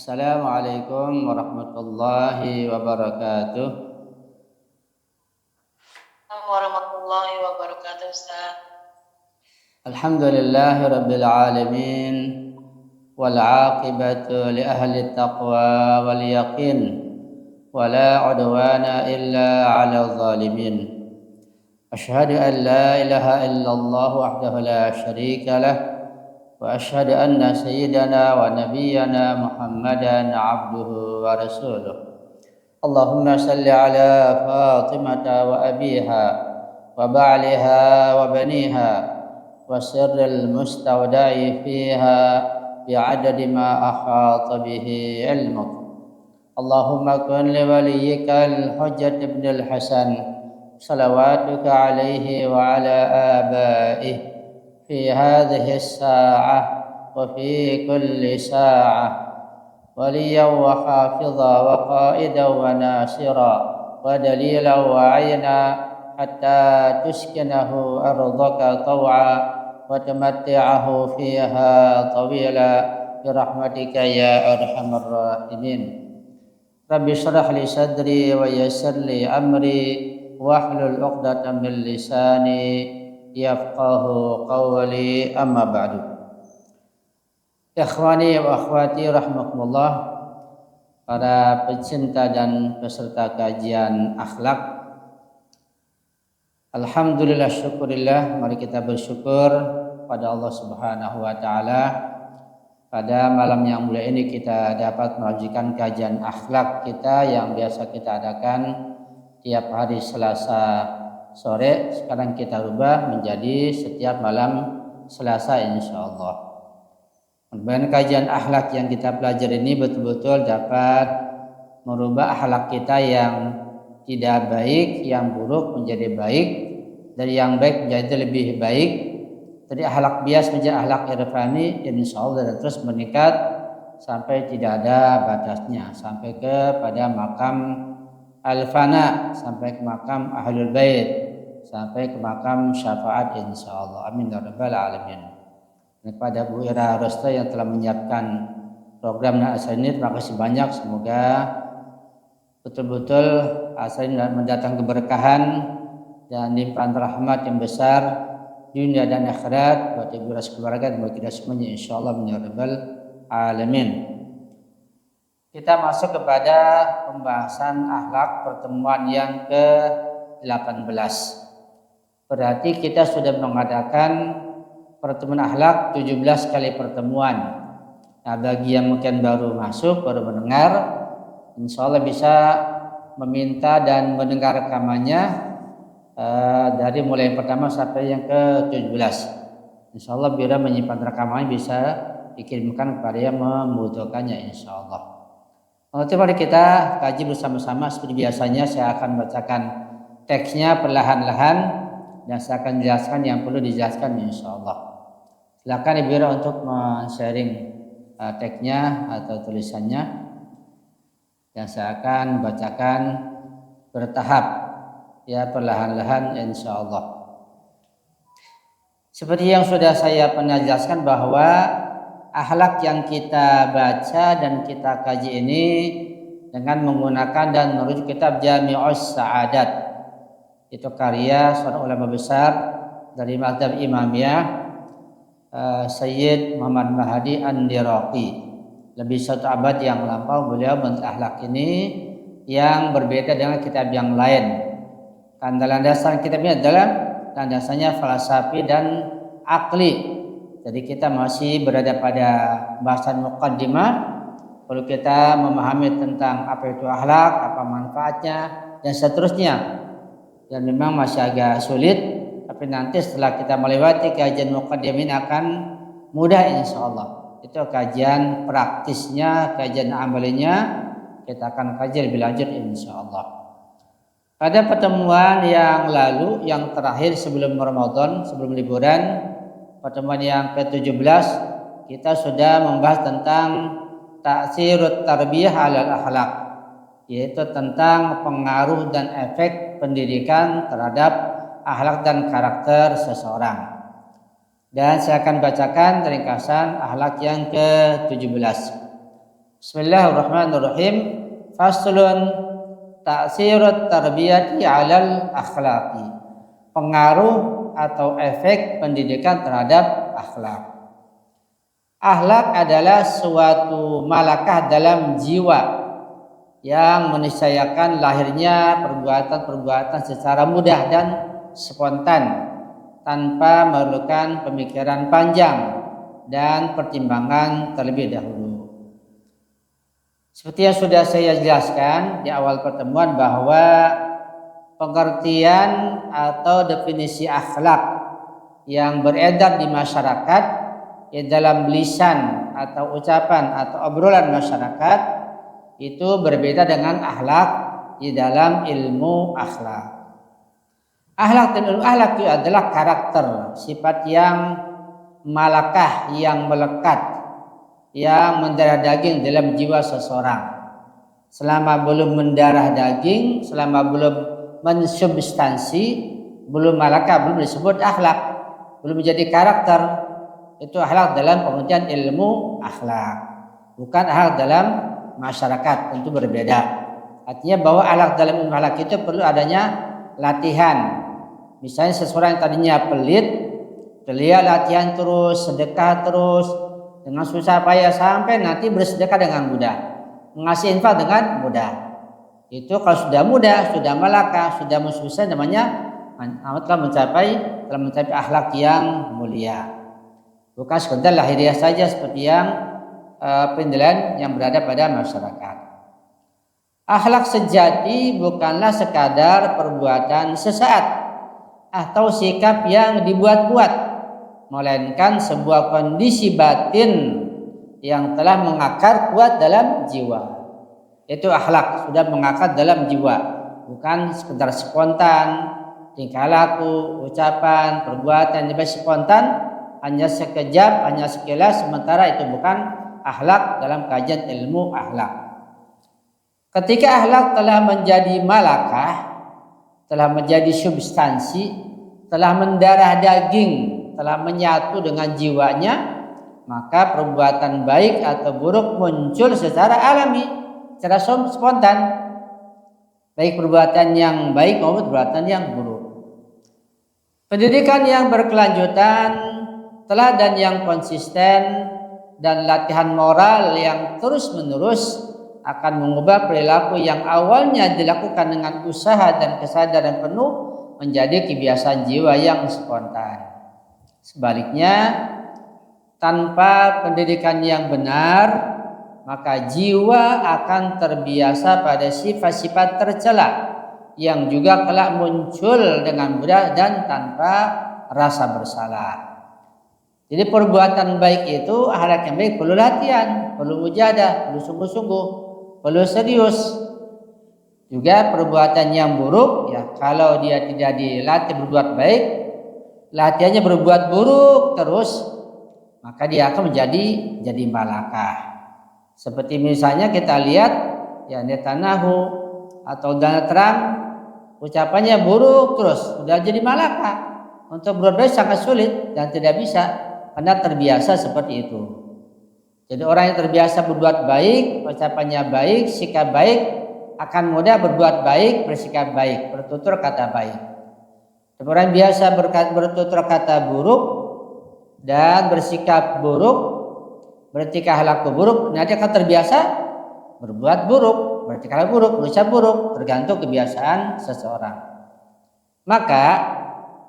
Assalamualaikum warahmatullahi wabarakatuh. Warahmatullahi wabarakatuh, Ustaz. Alhamdulillahi rabbil alamin wal aqibatu li ahli taqwa wal yaqin wa la udwana illa 'alal zalimin. Asyhadu an la ilaha illallah wahdahu la syarika lah wa asyhadu anna sayyidana wa nabiyyana Muhammadan 'abduhu wa rasuluh. Allahumma salli ala Fatimata wa abiha wa ba'liha wa baniha wa sirril mustawda'i fiha bi'adadi ma ahata bihi ilmuk. Allahumma kun li waliyyika al-Hujjat ibn al-Hasan salawatuka alaihi wa ala abaihi fi hadhihi as-sa'ah wa fi kulli sa'ah وليا وحافظا وقائدا وناصرا ودليلا وعينا حتى تسكنه أرضك طوعا وتمتعه فيها طويلا برحمتك يا أرحم الراحمين. رب اشرح لي صدري ويسر لي أمري واحلل عقدة من لساني يفقه قولي أما بعد. Ikhwani wa akhwati rahimakumullah, para pecinta dan peserta kajian akhlak. Alhamdulillah, syukurillah, mari kita bersyukur pada Allah Subhanahu wa taala. Pada malam yang mulia ini kita dapat melanjutkan kajian akhlak kita yang biasa kita adakan tiap hari Selasa sore. Sekarang kita rubah menjadi setiap malam Selasa insyaallah. Kemudian kajian akhlak yang kita pelajari ini betul-betul dapat merubah akhlak kita yang tidak baik, yang buruk menjadi baik, dari yang baik menjadi lebih baik, dari akhlak bias menjadi akhlak irfani, insyaallah, dan terus meningkat sampai tidak ada batasnya, sampai kepada makam al-fana, sampai ke makam ahlul bait, sampai ke makam syafaat insyaallah. Amin ya rabbal alamin. Kepada Bu Ira Rosta yang telah menyiapkan program asal ini, terima kasih banyak. Semoga betul-betul asal ini mendatang keberkahan dan limpahan rahmat yang besar dunia dan akhirat buat ibu ras keluarga dan buat kita semuanya insyaallah ya rabbal alamin. Kita masuk kepada pembahasan akhlak pertemuan yang ke-18. Berarti kita sudah mengadakan pertemuan akhlak 17 kali pertemuan. Nah, bagi yang mungkin baru masuk, baru mendengar, insya Allah bisa meminta dan mendengar rekamannya dari mulai yang pertama sampai yang ke-17. Insya Allah bila menyimpan rekamannya bisa dikirimkan kepada yang membutuhkannya insya Allah. Nanti mari kita kaji bersama-sama. Seperti biasanya saya akan bacakan teksnya perlahan-lahan dan saya akan jelaskan yang perlu dijelaskan insya Allah. Silakan Ibu Ira untuk men-sharing teksnya atau tulisannya yang saya akan bacakan bertahap ya, perlahan-lahan insya Allah. Seperti yang sudah saya pernah jelaskan bahwa akhlak yang kita baca dan kita kaji ini dengan menggunakan dan merujuk kitab Jami'us Sa'adat, itu karya seorang ulama besar dari mazhab Imamiyah, Sayyid Muhammad Mahdi An-Diraqi. Lebih satu abad yang lampau beliau bentuk akhlak ini yang berbeda dengan kitab yang lain. Kan landasan kitabnya adalah landasannya falsafi dan akli. Jadi kita masih berada pada bahasan muqaddimah. Perlu kita memahami tentang apa itu akhlak, apa manfaatnya dan seterusnya. Dan memang masih agak sulit, tapi nanti setelah kita melewati kajian muqaddimah ini akan mudah insyaallah. Itu kajian praktisnya, kajian amalinya kita akan kaji lebih lanjut insyaallah. Pada pertemuan yang lalu, yang terakhir sebelum Ramadan, sebelum liburan, pertemuan yang ke-17, kita sudah membahas tentang ta'sirut tarbiyah 'alal akhlak, yaitu tentang pengaruh dan efek pendidikan terhadap akhlak dan karakter seseorang. Dan saya akan bacakan ringkasan akhlak yang ke-17. Bismillahirrahmanirrahim. Faslun ta'sirut tarbiyati 'alal akhlaqi. Pengaruh atau efek pendidikan terhadap akhlak. Akhlak adalah suatu malakah dalam jiwa yang meniscayakan lahirnya perbuatan-perbuatan secara mudah dan spontan tanpa memerlukan pemikiran panjang dan pertimbangan terlebih dahulu. Seperti yang sudah saya jelaskan di awal pertemuan bahwa pengertian atau definisi akhlak yang beredar di masyarakat dalam lisan atau ucapan atau obrolan masyarakat itu berbeda dengan akhlak di dalam ilmu akhlak. Akhlak dan ilmu akhlak itu adalah karakter, sifat yang malakah, yang melekat, yang mendarah daging dalam jiwa seseorang. Selama belum mendarah daging, selama belum mensubstansi, belum malakah, belum disebut akhlak, belum menjadi karakter. Itu akhlak dalam pengertian ilmu akhlak, bukan akhlak dalam masyarakat, tentu berbeda. Artinya bahwa akhlak dalam ilmu akhlak itu perlu adanya latihan. Misalnya seseorang yang tadinya pelit, dia latihan terus, sedekah terus, dengan susah payah sampai nanti bersedekah dengan mudah, mengasih infak dengan mudah. Itu kalau sudah mudah, sudah malakah, sudah susah, namanya telah mencapai akhlak yang mulia. Bukan sekedar lahiriah saja seperti yang penilaian yang berada pada masyarakat. Akhlak sejati bukanlah sekadar perbuatan sesaat atau sikap yang dibuat-buat, melainkan sebuah kondisi batin yang telah mengakar kuat dalam jiwa. Itu akhlak sudah mengakar dalam jiwa, bukan sekedar spontan, tingkah laku, ucapan, perbuatan yang spontan, hanya sekejap, hanya sekilas, sementara itu bukan akhlak dalam kajian ilmu akhlak. Ketika akhlak telah menjadi malakah, telah menjadi substansi, telah mendarah daging, telah menyatu dengan jiwanya, maka perbuatan baik atau buruk muncul secara alami, secara spontan, baik perbuatan yang baik maupun perbuatan yang buruk. Pendidikan yang berkelanjutan, teladan yang konsisten, dan latihan moral yang terus-menerus akan mengubah perilaku yang awalnya dilakukan dengan usaha dan kesadaran penuh menjadi kebiasaan jiwa yang spontan. Sebaliknya, tanpa pendidikan yang benar, maka jiwa akan terbiasa pada sifat-sifat tercela yang juga kelak muncul dengan mudah dan tanpa rasa bersalah. Jadi perbuatan baik itu, akhlak yang baik perlu latihan, perlu mujahadah, perlu sungguh-sungguh, perlu serius. Juga perbuatan yang buruk, ya kalau dia tidak dilatih berbuat baik, latihannya berbuat buruk terus, maka dia akan menjadi malakah. Seperti misalnya kita lihat ya Netanyahu atau Donald Trump, ucapannya buruk terus, sudah jadi malakah. Untuk berbuat baik sangat sulit dan tidak bisa karena terbiasa seperti itu. Jadi orang yang terbiasa berbuat baik, ucapannya baik, sikap baik, akan mudah berbuat baik, bersikap baik, bertutur kata baik. Orang biasa bertutur kata buruk dan bersikap buruk, bertingkah laku buruk, nanti akan terbiasa berbuat buruk, bertingkah laku buruk, berucap buruk, tergantung kebiasaan seseorang. Maka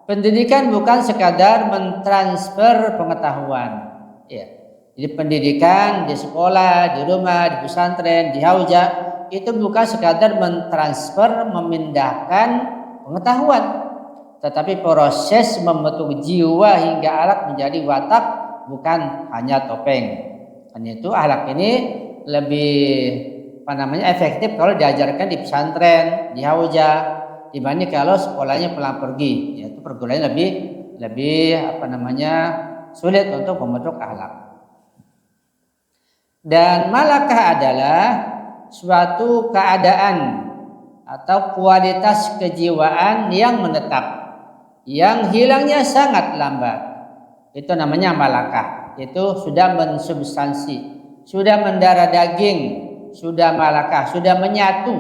pendidikan bukan sekadar mentransfer pengetahuan. Ya. Jadi pendidikan di sekolah, di rumah, di pesantren, di hauja itu bukan sekadar mentransfer, memindahkan pengetahuan, tetapi proses membentuk jiwa hingga akhlak menjadi watak, bukan hanya topeng. Dan itu akhlak ini lebih efektif kalau diajarkan di pesantren, di hauja, dibanding kalau sekolahnya pulang pergi, yaitu pergaulan lebih sulit untuk membentuk akhlak. Dan malakah adalah suatu keadaan atau kualitas kejiwaan yang menetap, yang hilangnya sangat lambat. Itu namanya malakah. Itu sudah mensubstansi, sudah mendarah daging, sudah malakah, sudah menyatu.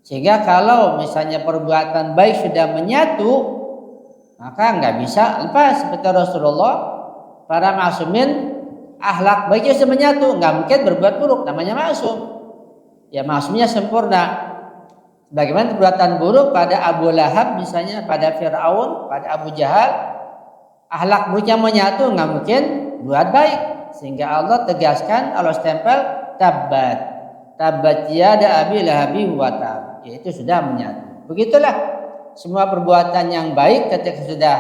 Sehingga kalau misalnya perbuatan baik sudah menyatu, maka nggak bisa lepas. Seperti Rasulullah, para ma'sumin akhlak baiknya sudah menyatu, nggak mungkin berbuat buruk, namanya ma'sum. Ya maksumnya sempurna. Bagaimana perbuatan buruk pada Abu Lahab misalnya, pada Fir'aun, pada Abu Jahal, akhlak buruknya menyatu, nggak mungkin buat baik. Sehingga Allah tegaskan, Allah stempel tabat yada abi lahabi wa tab, yaitu sudah menyatu. Begitulah semua perbuatan yang baik ketika sudah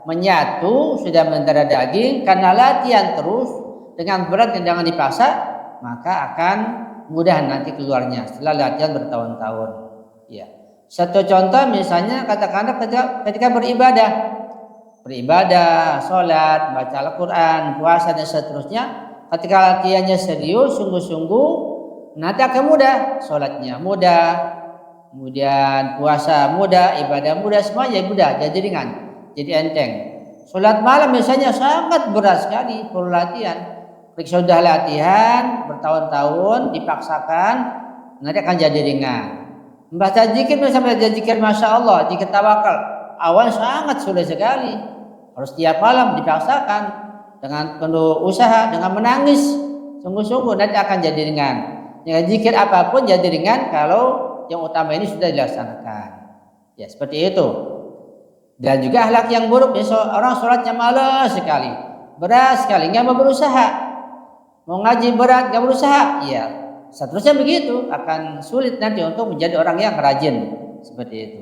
menyatu, sudah mendarah daging, karena latihan terus dengan berat dan jangan dipaksa, maka akan mudah nanti keluarnya setelah latihan bertahun-tahun. Ya. Satu contoh misalnya katakanlah ketika beribadah, sholat, baca Al-Quran, puasa dan seterusnya, ketika latihannya serius, sungguh-sungguh, nanti akan mudah. Sholatnya mudah, kemudian puasa mudah, ibadah mudah, semuanya mudah, jadi ringan, jadi enteng. Sholat malam misalnya sangat berat sekali, perlu latihan. Ketika sudah latihan bertahun-tahun, dipaksakan, nanti akan jadi ringan. Membaca zikir misalnya, zikir Masya Allah, zikir tawakal, awal sangat sulit sekali. Harus tiap malam dipaksakan dengan penuh usaha, dengan menangis sungguh-sungguh, nanti akan jadi ringan. Yang zikir apapun jadi ringan kalau yang utama ini sudah dilaksanakan. Ya seperti itu. Dan juga akhlak yang buruk, ya, orang sholatnya malas sekali, berat sekali, nggak mau berusaha, mau ngaji berat nggak berusaha, ya seterusnya begitu, akan sulit nanti untuk menjadi orang yang rajin seperti itu.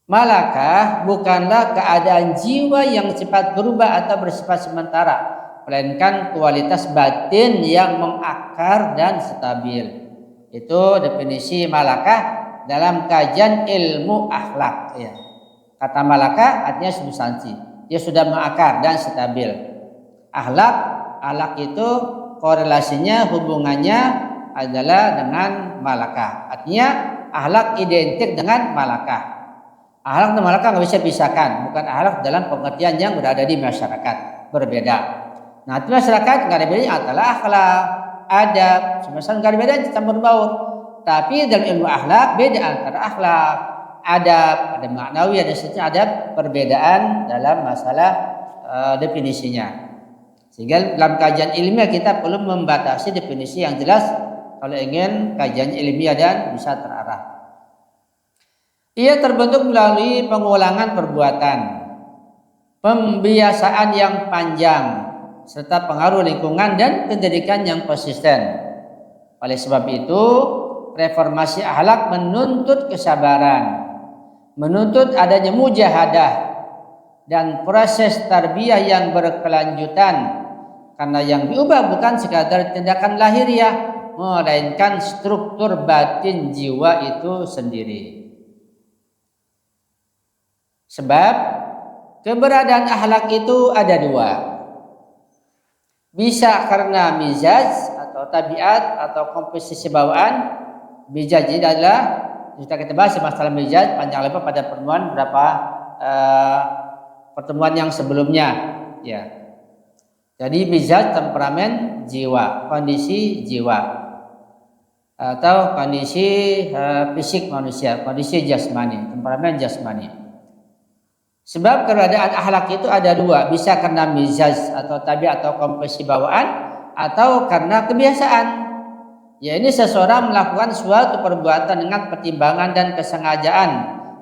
Malakah bukanlah keadaan jiwa yang cepat berubah atau bersifat sementara, melainkan kualitas batin yang mengakar dan stabil. Itu definisi malakah dalam kajian ilmu akhlak. Ya. Kata malakah artinya substansi, dia sudah mengakar dan stabil. Akhlak itu korelasinya, hubungannya adalah dengan malakah. Artinya akhlak identik dengan malakah. Akhlak dan malakah nggak bisa pisahkan, bukan akhlak dalam pengertian yang berada di masyarakat, berbeda. Nah, di masyarakat nggak ada bedanya adalah akhlak, adab, semacam nggak ada bedanya, campur baur. Tapi dalam ilmu akhlak beda antara akhlak, adab, ada maknawi, ada seterusnya, ada perbedaan dalam masalah definisinya. Sehingga dalam kajian ilmiah kita perlu membatasi definisi yang jelas kalau ingin kajian ilmiah dan bisa terarah. Ia terbentuk melalui pengulangan perbuatan, pembiasaan yang panjang, serta pengaruh lingkungan dan pendidikan yang konsisten. Oleh sebab itu, reformasi akhlak menuntut kesabaran, menuntut adanya mujahadah dan proses tarbiyah yang berkelanjutan, karena yang diubah bukan sekadar tindakan lahiriah, melainkan struktur batin jiwa itu sendiri. Sebab keberadaan akhlak itu ada dua. Bisa karena mizaj atau tabiat atau komposisi bawaan. Mizaj ini adalah, kita bahas masalah mizaj panjang lebar pada pertemuan yang sebelumnya, ya. Jadi mizaj temperamen jiwa, kondisi jiwa atau kondisi fisik manusia, kondisi jasmani, temperamen jasmani. Sebab keberadaan akhlak itu ada dua, bisa karena mizaj atau tabiat atau komposisi bawaan, atau karena kebiasaan. Ya, ini seseorang melakukan suatu perbuatan dengan pertimbangan dan kesengajaan,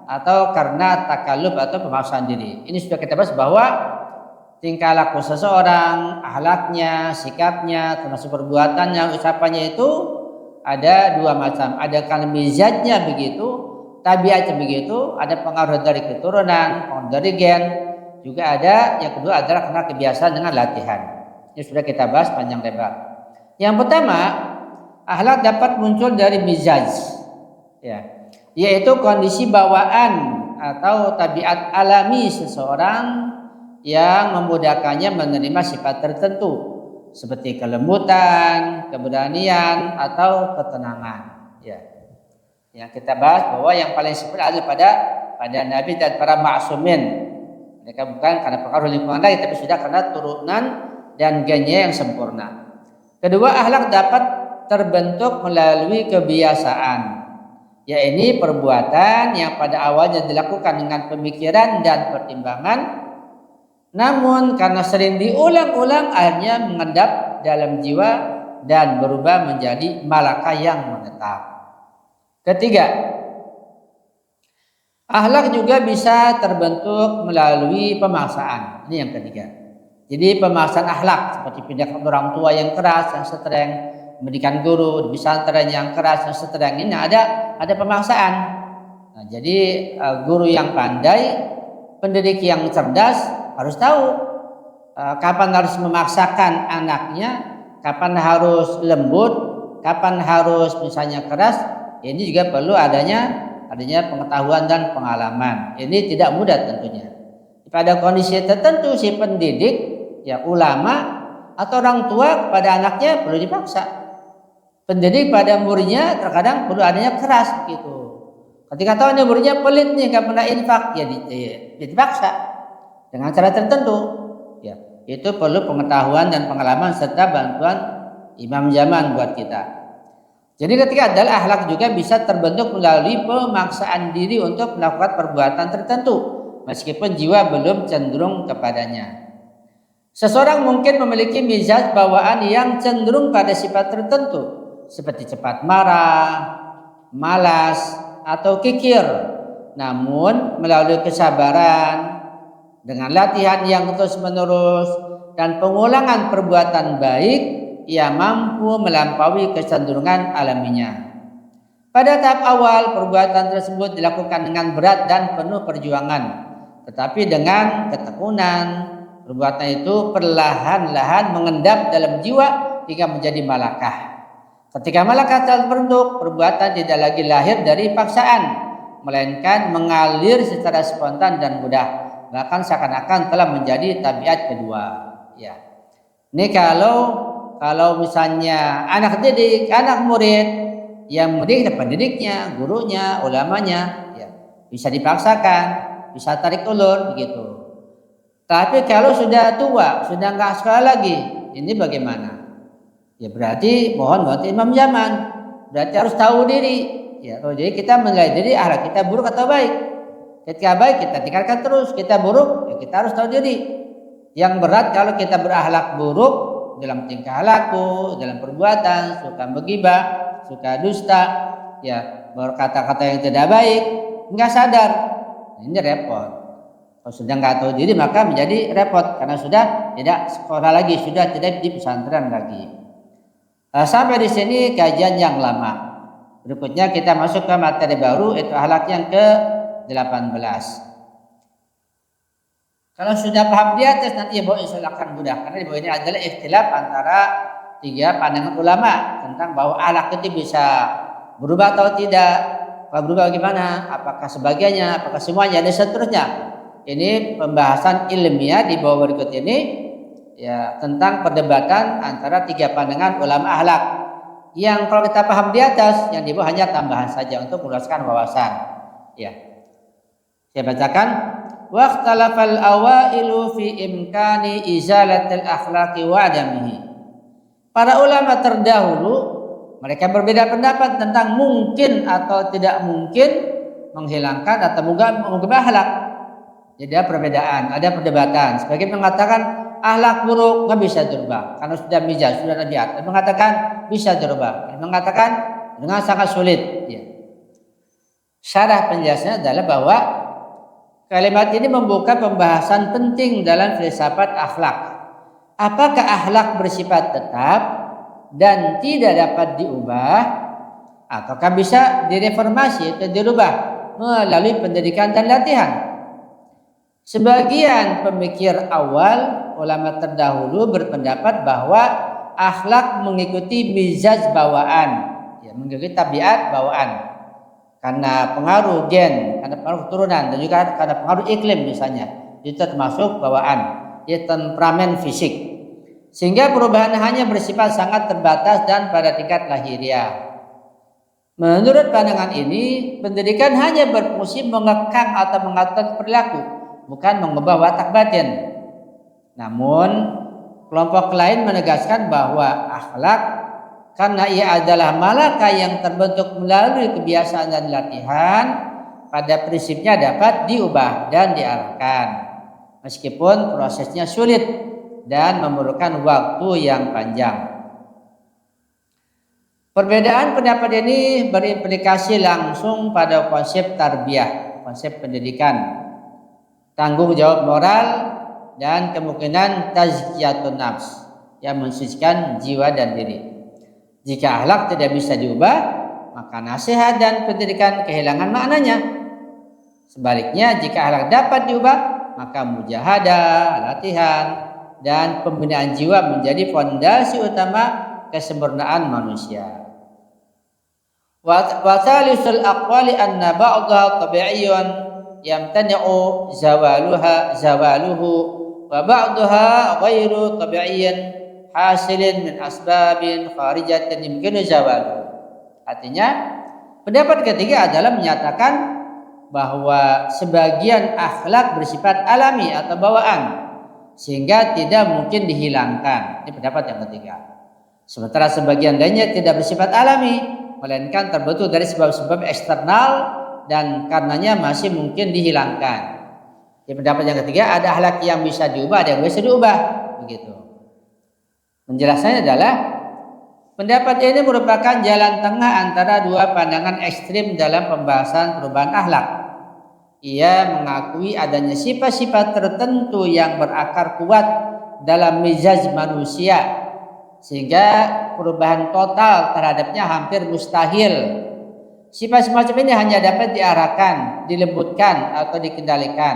atau karena takaluf atau pemaksaan diri. Ini sudah kita bahas bahwa tingkah laku seseorang, akhlaknya, sikapnya, termasuk perbuatannya, ucapannya itu ada dua macam. Ada karena mizajnya begitu, tabiatnya begitu, ada pengaruh dari keturunan, pengaruh dari gen, juga ada yang kedua adalah karena kebiasaan dengan latihan. Ini sudah kita bahas panjang lebar. Yang pertama, akhlak dapat muncul dari mizaj, ya, yaitu kondisi bawaan atau tabiat alami seseorang yang memudahkannya menerima sifat tertentu seperti kelembutan, keberanian atau ketenangan. Ya. Yang kita bahas bahwa yang paling sempurna adalah pada Nabi dan para ma'sumin. Mereka bukan karena pengaruh lingkungan lain, tapi sudah karena turunan dan gennya yang sempurna. Kedua, akhlak dapat terbentuk melalui kebiasaan, yaitu perbuatan yang pada awalnya dilakukan dengan pemikiran dan pertimbangan, namun karena sering diulang-ulang akhirnya mengendap dalam jiwa dan berubah menjadi malaka yang menetap. Ketiga, akhlak juga bisa terbentuk melalui pemaksaan. Ini yang ketiga. Jadi pemaksaan akhlak seperti tindakan orang tua yang keras, yang streng, pendidikan guru di pesantren yang keras, yang streng, ini ada pemaksaan. Nah, jadi guru yang pandai, pendidik yang cerdas harus tahu kapan harus memaksakan anaknya, kapan harus lembut, kapan harus misalnya keras. Ini juga perlu adanya pengetahuan dan pengalaman. Ini tidak mudah tentunya. Pada kondisi tertentu si pendidik, ya ulama atau orang tua kepada anaknya perlu dipaksa. Pendidik pada muridnya terkadang perlu adanya keras gitu. Ketika tahu nih muridnya pelit nih, nggak pernah infak, ya dipaksa dengan cara tertentu. Ya, itu perlu pengetahuan dan pengalaman serta bantuan imam zaman buat kita. Jadi ketika adalah akhlak juga bisa terbentuk melalui pemaksaan diri untuk melakukan perbuatan tertentu meskipun jiwa belum cenderung kepadanya. Seseorang mungkin memiliki mizaj bawaan yang cenderung pada sifat tertentu seperti cepat marah, malas, atau kikir. Namun melalui kesabaran, dengan latihan yang terus-menerus dan pengulangan perbuatan baik, ia mampu melampaui kecenderungan alaminya. Pada tahap awal, perbuatan tersebut dilakukan dengan berat dan penuh perjuangan. Tetapi dengan ketekunan, perbuatan itu perlahan-lahan mengendap dalam jiwa hingga menjadi malakah. Ketika malakah telah terbentuk, perbuatan tidak lagi lahir dari paksaan, melainkan mengalir secara spontan dan mudah. Bahkan seakan-akan telah menjadi tabiat kedua. Ya. Ini kalau misalnya anak didik, anak murid yang mendidik pendidiknya, gurunya, ulamanya, ya bisa dipaksakan, bisa tarik ulur begitu. Tapi kalau sudah tua, sudah nggak sekolah lagi, ini bagaimana? Ya berarti mohon bantu imam zaman, berarti harus tahu diri. Ya, jadi kita menilai diri akhlak kita buruk atau baik. Ketika baik kita tinggalkan terus, kita buruk, ya kita harus tahu diri. Yang berat kalau kita berakhlak buruk dalam tingkah laku, dalam perbuatan, suka menggibah, suka dusta, ya berkata-kata yang tidak baik, nggak sadar, ini repot. Kalau sudah nggak tahu diri maka menjadi repot karena sudah tidak sekolah lagi, sudah tidak di pesantren lagi. Sampai di sini kajian yang lama. Berikutnya kita masuk ke materi baru, itu akhlak yang ke-18. Kalau sudah paham di atas nanti ya insyaallah akan mudah karena di bawah ini adalah ikhtilaf antara tiga pandangan ulama tentang bahwa akhlak itu bisa berubah atau tidak. Kalau berubah bagaimana? Apakah sebagiannya, apakah semuanya dan seterusnya. Ini pembahasan ilmiah di bawah berikut ini ya tentang perdebatan antara tiga pandangan ulama akhlak. Yang kalau kita paham di atas, yang di bawah hanya tambahan saja untuk meluaskan wawasan. Ya. Saya bacakan waqtalafal awailu fi imkani izalatil akhlaqi wa adamihi. Para ulama terdahulu mereka berbeda pendapat tentang mungkin atau tidak mungkin menghilangkan atau mengubah akhlak. Jadi ada perbedaan, ada perdebatan. Sebagian mengatakan akhlak buruk nggak bisa dirubah karena sudah mizaj, sudah tabiat. Ada mengatakan bisa dirubah. Ada mengatakan dengan sangat sulit. Ya. Syarah penjelasannya adalah bahwa kalimat ini membuka pembahasan penting dalam filsafat akhlak. Apakah akhlak bersifat tetap dan tidak dapat diubah, ataukah bisa direformasi atau dirubah melalui pendidikan dan latihan? Sebagian pemikir awal ulama terdahulu berpendapat bahwa akhlak mengikuti mizaj bawaan, ya, mengikuti tabiat bawaan. Karena pengaruh gen, karena pengaruh turunan dan juga karena pengaruh iklim misalnya, itu termasuk bawaan, ya temperamen fisik. Sehingga perubahan hanya bersifat sangat terbatas dan pada tingkat lahiriah. Menurut pandangan ini, pendidikan hanya berfungsi mengekang atau mengatur perilaku, bukan mengubah watak batin. Namun, Kelompok lain menegaskan bahwa akhlak karena ia adalah malaka yang terbentuk melalui kebiasaan dan latihan, pada prinsipnya dapat diubah dan diarahkan, meskipun prosesnya sulit dan memerlukan waktu yang panjang. Perbedaan pendapat ini berimplikasi langsung pada konsep tarbiyah, konsep pendidikan, tanggung jawab moral, dan kemungkinan tazkiyatun nafs yang mensucikan jiwa dan diri. Jika akhlak tidak bisa diubah, maka nasihat dan pendidikan kehilangan maknanya. Sebaliknya, jika akhlak dapat diubah, maka mujahadah, latihan, dan pembinaan jiwa menjadi fondasi utama kesempurnaan manusia. Wa thalitsul aqwali anna ba'daha tabi'iyyun yamtani'u zawaluhu wa ba'daha ghairu tabi'iyyin hasilin min asbabin kharijatin yumkinu zawaluhu. Artinya, pendapat ketiga adalah menyatakan bahwa sebagian akhlak bersifat alami atau bawaan sehingga tidak mungkin dihilangkan. Ini pendapat yang ketiga. Sementara sebagian lainnya tidak bersifat alami, melainkan terbentuk dari sebab-sebab eksternal dan karenanya masih mungkin dihilangkan. Di pendapat yang ketiga, ada akhlak yang bisa diubah, ada yang bisa diubah, begitu. Penjelasannya adalah pendapat ini merupakan jalan tengah antara dua pandangan ekstrim dalam pembahasan perubahan akhlak. Ia mengakui adanya sifat-sifat tertentu yang berakar kuat dalam mizaj manusia sehingga perubahan total terhadapnya hampir mustahil. Sifat semacam ini hanya dapat diarahkan, dilembutkan atau dikendalikan,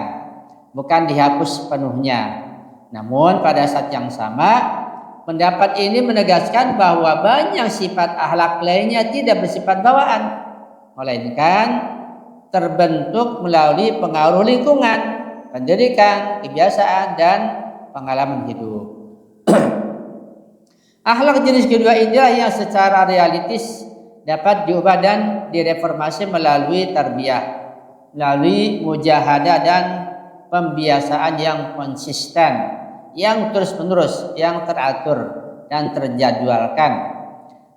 bukan dihapus sepenuhnya. Namun pada saat yang sama, pendapat ini menegaskan bahwa banyak sifat akhlak lainnya tidak bersifat bawaan, melainkan terbentuk melalui pengaruh lingkungan, pendidikan, kebiasaan, dan pengalaman hidup. Akhlak jenis kedua inilah yang secara realistis dapat diubah dan direformasi melalui tarbiyah, melalui mujahadah dan pembiasaan yang konsisten, yang terus-menerus, yang teratur dan terjadwalkan.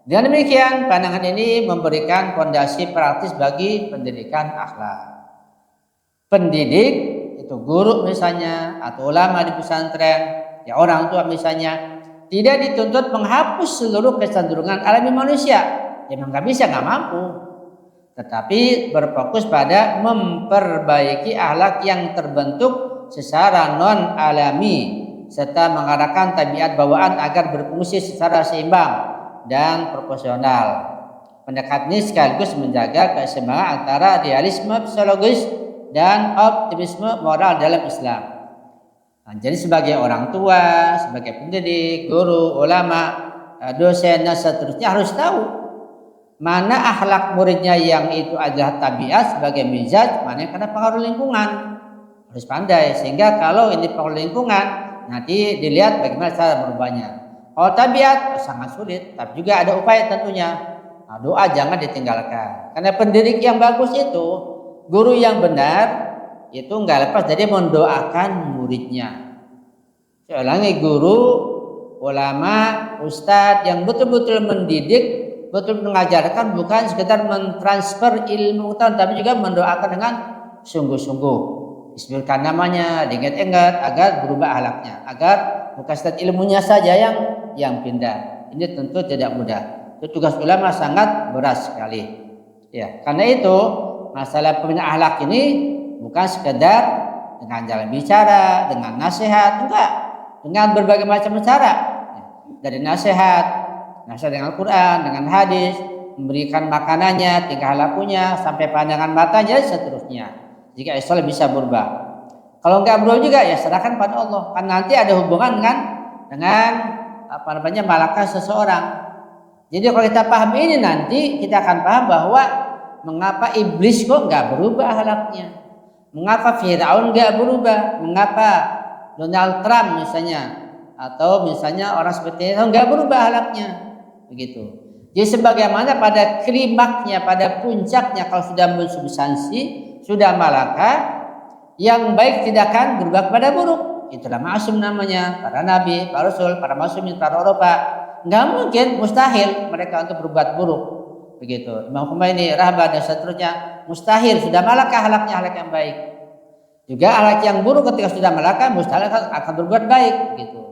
Dengan demikian, pandangan ini memberikan fondasi praktis bagi pendidikan akhlak. Pendidik itu guru misalnya, atau ulama di pesantren, ya orang tua misalnya, tidak dituntut menghapus seluruh kecenderungan alami manusia. Ya memang nggak bisa, nggak mampu. Tetapi berfokus pada memperbaiki akhlak yang terbentuk secara non alami, serta mengarahkan tabiat bawaan agar berfungsi secara seimbang dan proporsional. Pendekatan ini sekaligus menjaga keseimbangan antara realisme psikologis dan optimisme moral dalam Islam. Nah, jadi sebagai orang tua, sebagai pendidik, guru, ulama, dosen dan seterusnya harus tahu mana akhlak muridnya yang itu adalah tabiat sebagai mizaj, mana yang karena pengaruh lingkungan. Harus pandai sehingga kalau ini pengaruh lingkungan, nanti dilihat bagaimana cara berubahnya. Kalau tabiat sangat sulit, tapi juga ada upaya tentunya. Nah, doa jangan ditinggalkan. Karena pendidik yang bagus itu, guru yang benar itu nggak lepas dari mendoakan muridnya. Saya ulangi, guru, ulama, ustadz yang betul-betul mendidik, betul mengajarkan, bukan sekedar mentransfer ilmu, tapi juga mendoakan dengan sungguh-sungguh. Disebutkan namanya, diingat-ingat agar berubah akhlaknya, agar bukan sekedar ilmunya saja yang pindah. Ini tentu tidak mudah. Itu tugas ulama sangat berat sekali. Ya, karena itu masalah pembinaan akhlak ini bukan sekedar dengan jalan bicara, dengan nasihat, enggak, dengan berbagai macam cara. Ya, dari nasihat dengan Al-Quran, dengan hadis, memberikan makanannya, tingkah lakunya, sampai pandangan matanya, dan seterusnya. Jika Islam bisa berubah. Kalau enggak berubah juga ya serahkan pada Allah. Kan nanti ada hubungan dengan malakah seseorang. Jadi kalau kita paham ini nanti kita akan paham bahwa mengapa iblis kok enggak berubah akhlaknya. Mengapa Firaun enggak berubah? Mengapa Donald Trump misalnya atau misalnya orang seperti itu enggak berubah akhlaknya. Begitu. Jadi sebagaimana pada klimaknya, pada puncaknya kalau sudah mensubstansi, sudah malaka, yang baik tidak akan berubah kepada buruk. itulah ma'sum namanya, para nabi, para rasul, para ma'sumin, para Eropa. Nggak mungkin, mustahil mereka untuk berbuat buruk. Begitu. Imam Khomeini, Rahbar dan seterusnya, mustahil, sudah malakah akhlaknya akhlak yang baik. Juga akhlak yang buruk ketika sudah malakah mustahil akan berbuat baik, gitu.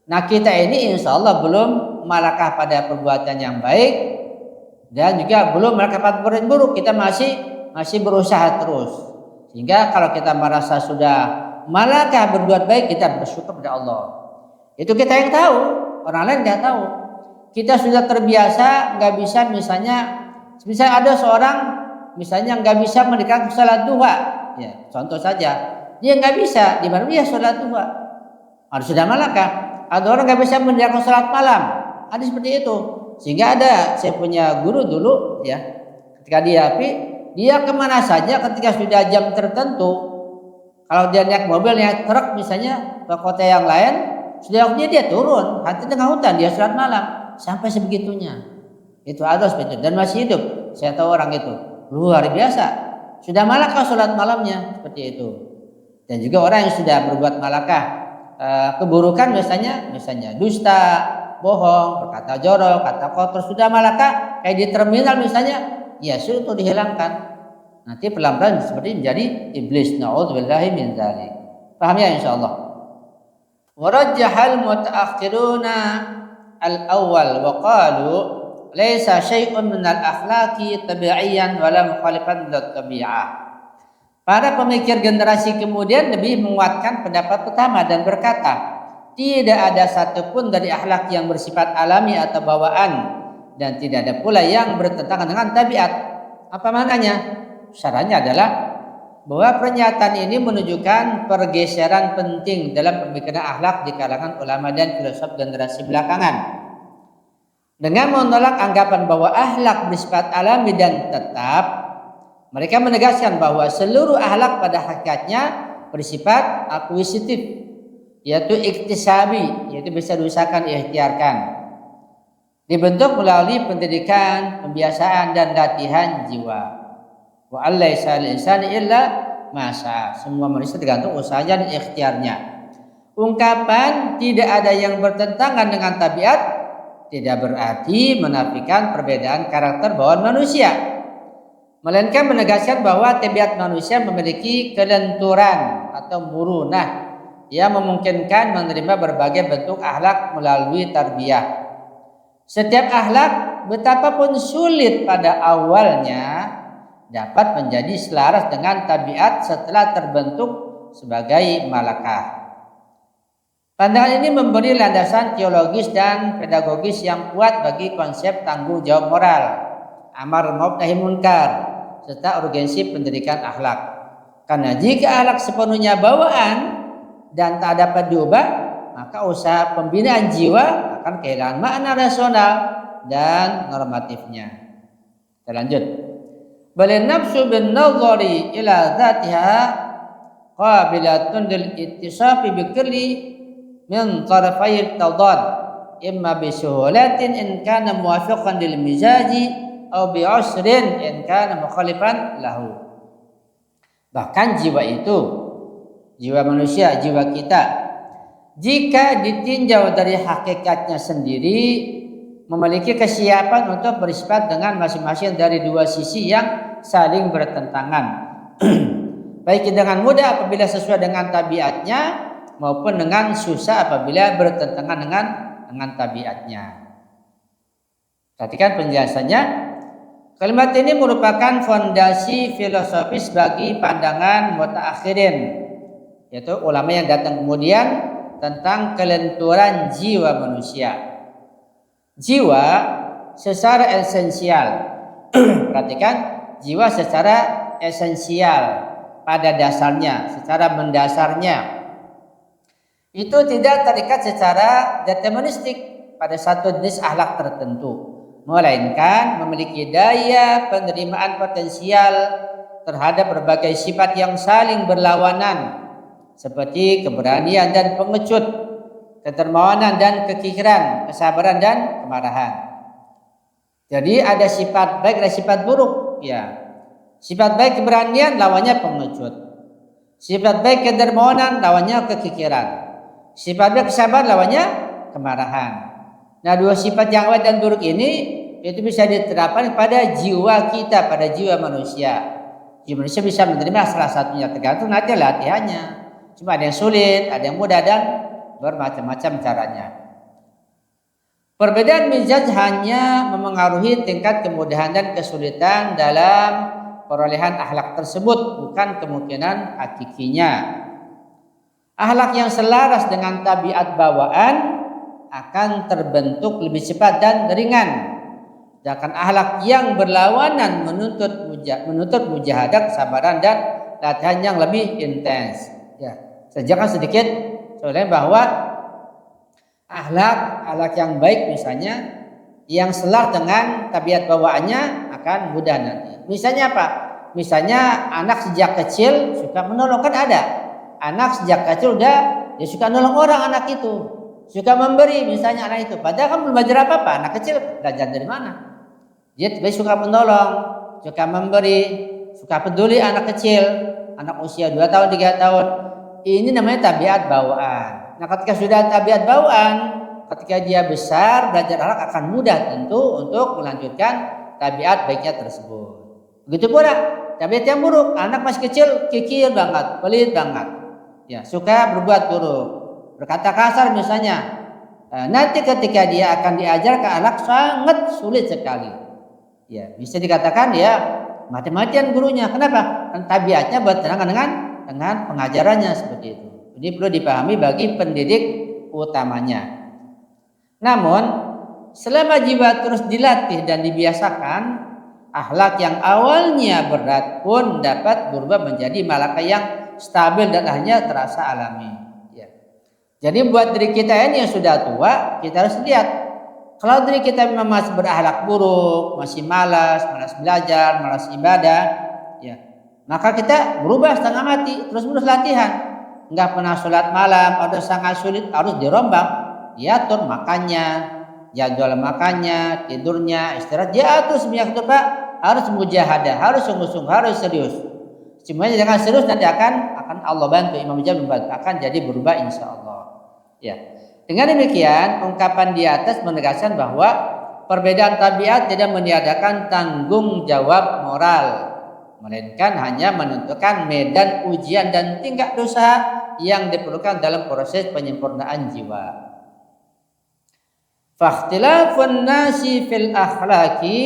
Nah, kita ini insya Allah belum malakah pada perbuatan yang baik dan juga belum malakah pada perbuatan buruk. Kita masih berusaha terus. Sehingga kalau kita merasa sudah malakah berbuat baik, kita bersyukur kepada Allah. Itu kita yang tahu, orang lain nggak tahu. Kita sudah terbiasa nggak bisa, misalnya ada seorang misalnya nggak bisa mendirikan salat duha, ya contoh saja, dia nggak bisa, di mana dia salat duha, harus sudah malakah. Ada orang nggak bisa mendirikan salat malam, ada seperti itu. Sehingga ada, saya punya guru dulu, ya, ketika dia kemana saja ketika sudah jam tertentu, kalau dia naik mobil, naik truk misalnya ke kota yang lain, sudah waktunya dia turun, hati tengah hutan, dia salat malam, sampai sebegitunya. Itu ada seperti itu, dan masih hidup. Saya tahu orang itu luar biasa, sudah malakah salat malamnya, seperti itu. Dan juga orang yang sudah berbuat malakah keburukan, misalnya dusta, bohong, berkata jorok, kata kotor, sudah malakah kayak di terminal misalnya, ya sudah itu dihilangkan. Nanti pelan-pelan seperti menjadi iblis. Na'udzubillahi min dzalik. Paham ya insyaallah. Warajjahal mutaakhiruna al-awwal wa qalu laisa syai'un min al-akhlaqi tabi'iyan wa la mukhalifan lit-tabi'ah. Para pemikir generasi kemudian lebih menguatkan pendapat pertama dan berkata, tidak ada satupun dari akhlak yang bersifat alami atau bawaan, dan tidak ada pula yang bertentangan dengan tabiat. Apa maknanya? Syaratnya adalah bahwa pernyataan ini menunjukkan pergeseran penting dalam pemikiran akhlak di kalangan ulama dan filosof generasi belakangan. Dengan menolak anggapan bahwa akhlak bersifat alami dan tetap, mereka menegaskan bahwa seluruh akhlak pada hakikatnya bersifat akuisitif, yaitu iktisabi, yaitu bisa diusahakan, diikhtiarkan, dibentuk melalui pendidikan, pembiasaan dan latihan jiwa. Wa allaisa al-insani illa ma syaa. Semua manusia tergantung usahanya dan ikhtiarnya. Ungkapan tidak ada yang bertentangan dengan tabiat tidak berarti menafikan perbedaan karakter bawaan manusia, melainkan menegaskan bahwa tabiat manusia memiliki kelenturan atau murunah yang memungkinkan menerima berbagai bentuk akhlak melalui tarbiyah. Setiap akhlak betapapun sulit pada awalnya dapat menjadi selaras dengan tabiat setelah terbentuk sebagai malakah. Pandangan ini memberi landasan teologis dan pedagogis yang kuat bagi konsep tanggung jawab moral, amar ma'ruf nahi munkar, serta urgensi pendidikan akhlak. Karena jika akhlak sepenuhnya bawaan dan tak dapat diubah, maka usaha pembinaan jiwa akan kehilangan makna rasional dan normatifnya. Kita lanjut. Bal nafsu bin nadhari ila dzatiha qabilatun lil ittisafi bi kulli min tarafai tadad, imma bi suhulatin in kana muwafiqan lil mizaji aw bi usrin in kana mukhalifan lahu. Bahkan jiwa itu, jiwa manusia, jiwa kita, jika ditinjau dari hakikatnya sendiri, memiliki kesiapan untuk bersifat dengan masing-masing dari dua sisi yang saling bertentangan. Baik dengan mudah apabila sesuai dengan tabiatnya, maupun dengan susah apabila bertentangan dengan tabiatnya. Perhatikan penjelasannya. Kalimat ini merupakan fondasi filosofis bagi pandangan mutaakhirin, yaitu ulama yang datang kemudian, tentang kelenturan jiwa manusia. Jiwa secara esensial, perhatikan, jiwa secara esensial pada dasarnya, secara mendasarnya, itu tidak terikat secara deterministik pada satu jenis akhlak tertentu, melainkan memiliki daya penerimaan potensial terhadap berbagai sifat yang saling berlawanan, seperti keberanian dan pengecut, kedermawanan dan kekikiran, kesabaran dan kemarahan. Jadi ada sifat baik dan sifat buruk, ya. Sifat baik keberanian lawannya pengecut. Sifat baik kedermawanan lawannya kekikiran. Sifat baik kesabaran lawannya kemarahan. Nah, dua sifat yang baik dan buruk ini itu bisa diterapkan pada jiwa kita, pada jiwa manusia. Jiwa manusia bisa menerima salah satunya, tergantung nanti latihannya. Cuma ada yang sulit, ada yang mudah, dan bermacam-macam caranya. Perbedaan mizaj hanya memengaruhi tingkat kemudahan dan kesulitan dalam perolehan akhlak tersebut, bukan kemungkinan hakikinya. Akhlak yang selaras dengan tabiat bawaan akan terbentuk lebih cepat dan ringan. Sedangkan akhlak yang berlawanan menuntut mujahadah, kesabaran, dan latihan yang lebih intens. Ya, saya jelaskan sedikit soalnya bahwa akhlak yang baik misalnya yang selaras dengan tabiat bawaannya akan mudah nanti. Misalnya apa? Misalnya anak sejak kecil suka menolong, kan ada. Anak sejak kecil dia suka nolong orang, anak itu. Suka memberi misalnya anak itu. Padahal kan belum belajar apa-apa. Anak kecil belajar dari mana? Dia suka menolong, suka memberi, suka peduli anak kecil. Anak usia 2 tahun, 3 tahun. Ini namanya tabiat bawaan. Nah, ketika sudah tabiat bawaan, ketika dia besar, belajar akhlak akan mudah tentu untuk melanjutkan tabiat baiknya tersebut. Begitu pula tabiat yang buruk, anak masih kecil kikir banget, pelit banget, ya suka berbuat buruk, berkata kasar misalnya. Nanti ketika dia akan diajar ke anak sangat sulit sekali. Ya bisa dikatakan ya mati-matian gurunya. Kenapa? Karena tabiatnya bertentangan dengan pengajarannya seperti itu. Jadi perlu dipahami bagi pendidik utamanya. Namun selama jiwa terus dilatih dan dibiasakan, akhlak yang awalnya berat pun dapat berubah menjadi malaka yang stabil dan hanya terasa alami. Ya. Jadi buat diri kita ini yang sudah tua, kita harus lihat. Kalau diri kita memang masih berakhlak buruk, masih malas belajar, malas ibadah, ya, maka kita berubah setengah mati, terus latihan. Enggak pernah sholat malam, ada sangat sulit, harus dirombak, diatur makannya, jadwal makannya, tidurnya, istirahat, diatur semuanya itu Pak. Harus mujahadah, harus sungguh-sungguh, harus serius. Semuanya dengan serius nanti akan Allah bantu, Imam Mujahid membantu, akan jadi berubah insya Allah. Ya. Dengan demikian, ungkapan di atas menegaskan bahwa perbedaan tabiat tidak meniadakan tanggung jawab moral, melainkan hanya menentukan medan ujian dan tingkat dosa yang diperlukan dalam proses penyempurnaan jiwa. Fakhtilafun nasi fil akhlaqi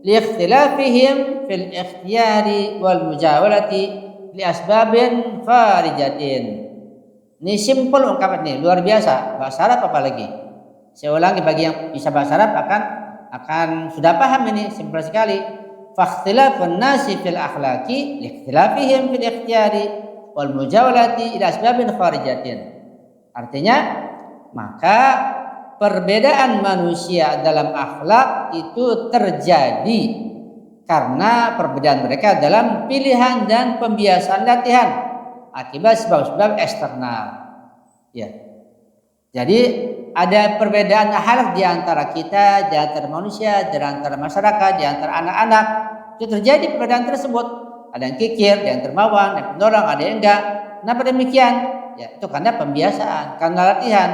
liikhtilafihim fil ikhtiyari wal mujawalati li asbabin farijatin. Ini simpel ungkapan ini, luar biasa. Bahasa Arab apalagi. Saya ulangi bagi yang bisa bahasa Arab akan sudah paham ini, simpel sekali. Fakhtilafun nasi fil akhlaqi liikhtilafihim fil ikhtiyari wal mujawalati li asbabin farijatin. Artinya, maka perbedaan manusia dalam akhlak itu terjadi karena perbedaan mereka dalam pilihan dan pembiasaan latihan akibat sebab-sebab eksternal. Ya. Jadi ada perbedaan akhlak di antara kita, di antara manusia, di antara masyarakat, di antara anak-anak. Itu terjadi perbedaan tersebut. Ada yang kikir, ada yang dermawan, ada yang penolong, ada yang enggak. Kenapa demikian? Ya, itu karena pembiasaan, karena latihan.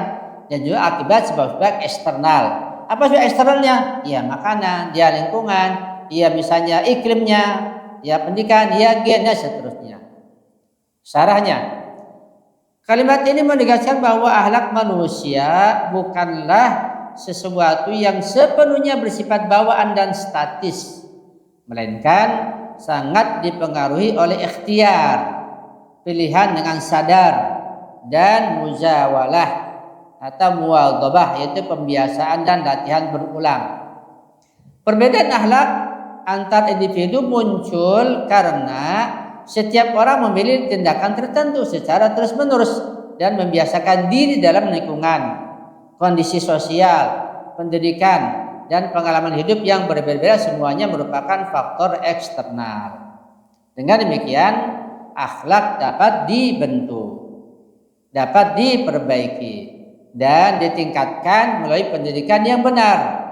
Dan juga akibat sebab-sebab eksternal. Apa sebab eksternalnya? Ya makanan, ya lingkungan, ya misalnya iklimnya, ya pendidikan, ya gen, dan seterusnya. Syarahnya, kalimat ini menegaskan bahwa akhlak manusia bukanlah sesuatu yang sepenuhnya bersifat bawaan dan statis, melainkan sangat dipengaruhi oleh ikhtiar, pilihan dengan sadar, dan muzawalah atau muwadhabah, yaitu pembiasaan dan latihan berulang. Perbedaan akhlak antar individu muncul karena setiap orang memilih tindakan tertentu secara terus-menerus dan membiasakan diri dalam lingkungan, kondisi sosial, pendidikan, dan pengalaman hidup yang berbeda-beda, semuanya merupakan faktor eksternal. Dengan demikian, akhlak dapat dibentuk, dapat diperbaiki, dan ditingkatkan melalui pendidikan yang benar,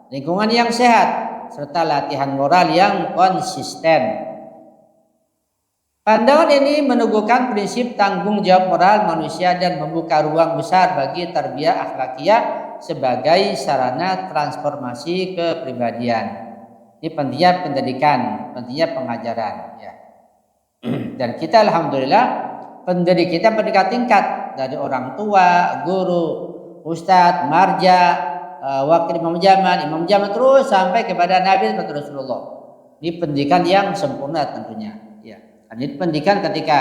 lingkungan yang sehat, serta latihan moral yang konsisten. Pandangan ini meneguhkan prinsip tanggung jawab moral manusia dan membuka ruang besar bagi tarbiyah akhlakiyah sebagai sarana transformasi kepribadian. Ini pentingnya pendidikan, pentingnya pengajaran. Ya. Dan kita alhamdulillah pendidik kita bertingkat tingkat dari orang tua, guru, ustadz, marja, wakil imam zaman terus sampai kepada Nabi Rasulullah. Ini pendidikan yang sempurna tentunya. Ya. Jadi pendidikan ketika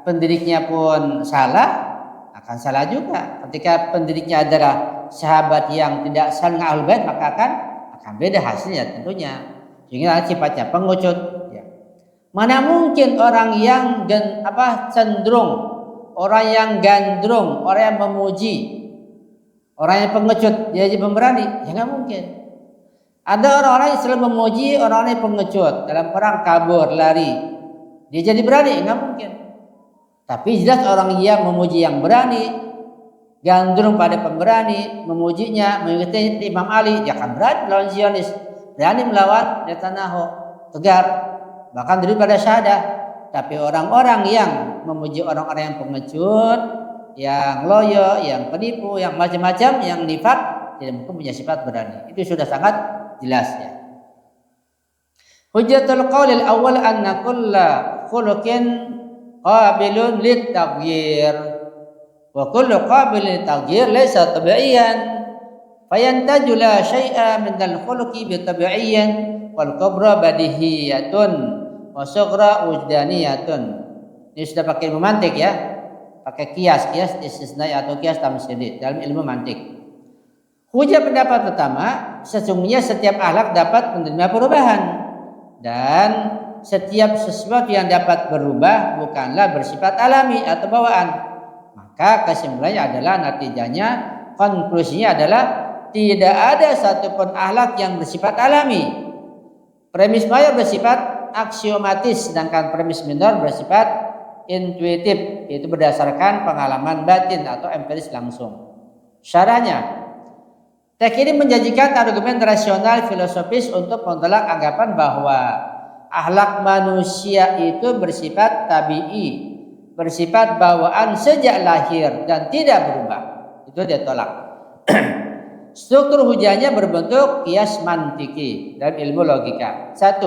pendidiknya pun salah akan salah juga. Ketika pendidiknya adalah sahabat yang tidak saling ahlul bait maka akan beda hasilnya tentunya. Sehingga sifatnya pengecut. Ya. Mana mungkin orang yang cenderung, orang yang gandrung, orang yang memuji, orang yang pengecut dia jadi pemberani? Ya nggak mungkin. Ada orang-orang yang selalu memuji, orang-orang yang pengecut dalam perang kabur lari. Dia jadi berani? Nggak mungkin. Tapi jelas orang yang memuji yang berani, gandrung pada pemberani, memujinya, mengikuti Imam Ali, dia akan berani melawan Zionis, berani melawan Netanyahu, tegar, bahkan daripada syahadah. Tapi orang-orang yang memuji orang-orang yang pengecut, yang loyo, yang penipu, yang macam-macam, yang nifak, tidak mungkin punya sifat berani. Itu sudah sangat jelas ya. Hujjatul qaulil awal anna kulla khuluqin qabilun lit-taghyir wa kullu qabilin lit-taghyir laysa tabi'iyan fayantaju la syai'a min al-khuluqi bi tabi'iyyan wal kubra badihiyatun wa sughra wujdaniyatun. Ini sudah pakai ilmu mantik ya, pakai kias istisnai atau kias tamtsili dalam ilmu mantik. Hujah pendapat pertama, sesungguhnya setiap akhlak dapat menerima perubahan. Dan setiap sesuatu yang dapat berubah bukanlah bersifat alami atau bawaan. Maka kesimpulannya adalah natijanya, konklusinya adalah tidak ada satupun akhlak yang bersifat alami. Premis mayor bersifat aksiomatis, sedangkan premis minor bersifat intuitif, yaitu berdasarkan pengalaman batin atau empiris langsung. Syarahnya, teks ini menjanjikan argumen rasional filosofis untuk menolak anggapan bahwa akhlak manusia itu bersifat tabi'i, bersifat bawaan sejak lahir dan tidak berubah. Itu dia tolak. Struktur hujahnya berbentuk kias mantiki dalam ilmu logika. 1.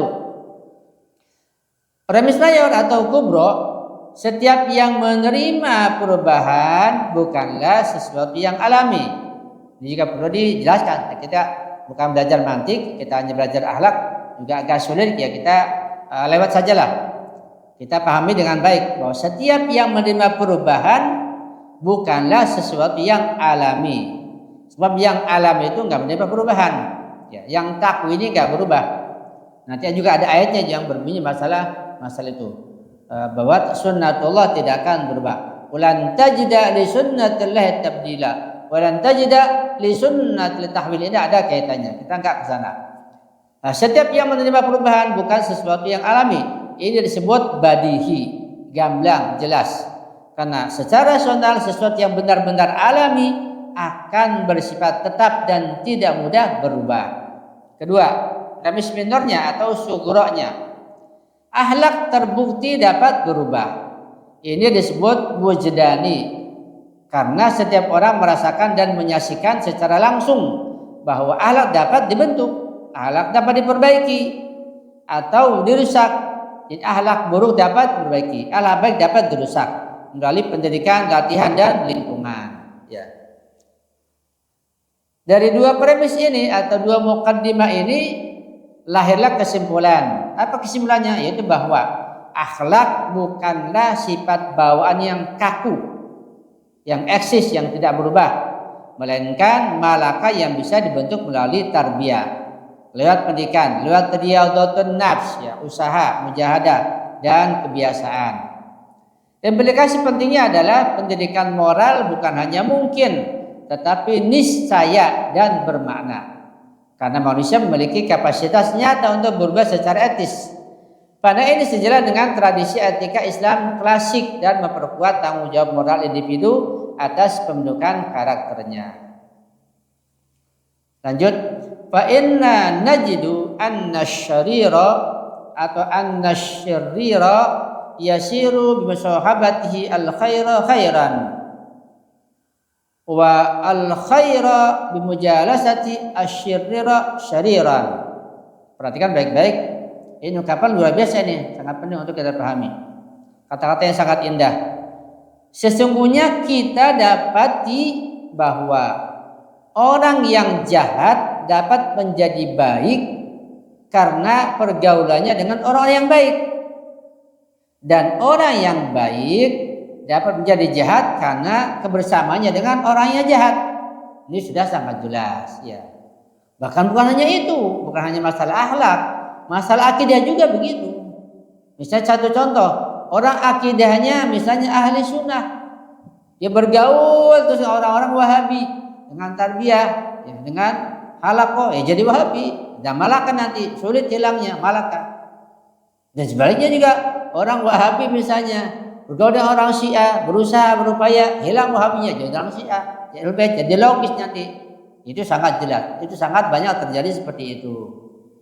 Premis mayor atau kubro, setiap yang menerima perubahan bukanlah sesuatu yang alami. Ini juga perlu dijelaskan. Kita bukan belajar mantik, kita hanya belajar akhlak, juga agak sulit ya, kita lewat sajalah. Kita pahami dengan baik bahwa setiap yang menerima perubahan bukanlah sesuatu yang alami. Sebab yang alami itu nggak menerima perubahan. Ya, yang takwi ini nggak berubah. Nanti juga ada ayatnya yang berbunyi masalah itu. Bahwa sunnatullah tidak akan berubah. Ulan tajida li sunnatillahi tabdila. Walan tajida li sunnatil tahwil. Ini ada kaitannya. Kita enggak ke sana. Nah, setiap yang menerima perubahan bukan sesuatu yang alami. Ini disebut badihi, gamblang, jelas. Karena secara rasional sesuatu yang benar-benar alami akan bersifat tetap dan tidak mudah berubah. Kedua, premis minornya atau sughronya. Akhlak terbukti dapat berubah. Ini disebut wujdani. Karena setiap orang merasakan dan menyaksikan secara langsung bahwa akhlak dapat dibentuk, akhlak dapat diperbaiki atau dirusak. Jadi akhlak buruk dapat diperbaiki, akhlak baik dapat dirusak melalui pendidikan, latihan dan lingkungan. Ya. Dari dua premis ini atau dua muqaddimah ini lahirlah kesimpulan. Apa kesimpulannya? Yaitu bahwa akhlak bukanlah sifat bawaan yang kaku, yang eksis, yang tidak berubah, melainkan malaka yang bisa dibentuk melalui tarbiyah, lewat pendidikan, lewat riyadhatun nafs, ya, usaha, mujahadah dan kebiasaan. Implikasi pentingnya adalah pendidikan moral bukan hanya mungkin, tetapi niscaya dan bermakna. Karena manusia memiliki kapasitas nyata untuk berubah secara etis. Pada ini sejalan dengan tradisi etika Islam klasik dan memperkuat tanggung jawab moral individu atas pembentukan karakternya. Lanjut, fa inna najidu anna syarira atau anna syarira yasiru bimusahabatihi al-khaira khairan wa al-khaira bimujalasati asyirrira syariran. Perhatikan baik-baik. Ini ungkapan luar biasa nih, sangat penting untuk kita pahami. Kata-kata yang sangat indah. Sesungguhnya kita dapati bahwa orang yang jahat dapat menjadi baik karena pergaulannya dengan orang yang baik. Dan orang yang baik dapat menjadi jahat karena kebersamaannya dengan orang yang jahat. Ini sudah sangat jelas ya. Bahkan bukan hanya itu, bukan hanya masalah akhlak, masalah akidah juga begitu. Misalnya satu contoh, orang akidahnya misalnya ahli sunnah, dia bergaul terus orang-orang Wahabi dengan tarbiyah, ya, dengan halaqah, ya jadi Wahabi, dan malakah nanti sulit hilangnya malakah. Dan sebaliknya juga orang Wahabi misalnya bergaul dengan orang Syiah, berusaha berupaya hilang Wahabinya jadi orang Syiah, jadi logis nanti. Itu sangat jelas, itu sangat banyak terjadi seperti itu.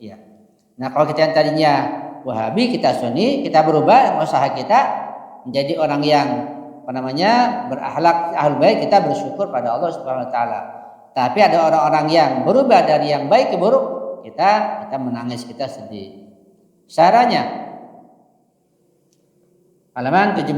Ya. Nah kalau kita yang tadinya Wahabi, kita Sunni, kita berubah usaha kita menjadi orang yang berakhlak ahlul bait, kita bersyukur pada Allah Subhanahu wa taala. Tapi ada orang-orang yang berubah dari yang baik ke buruk, kita menangis, kita sedih. Caranya halaman 17.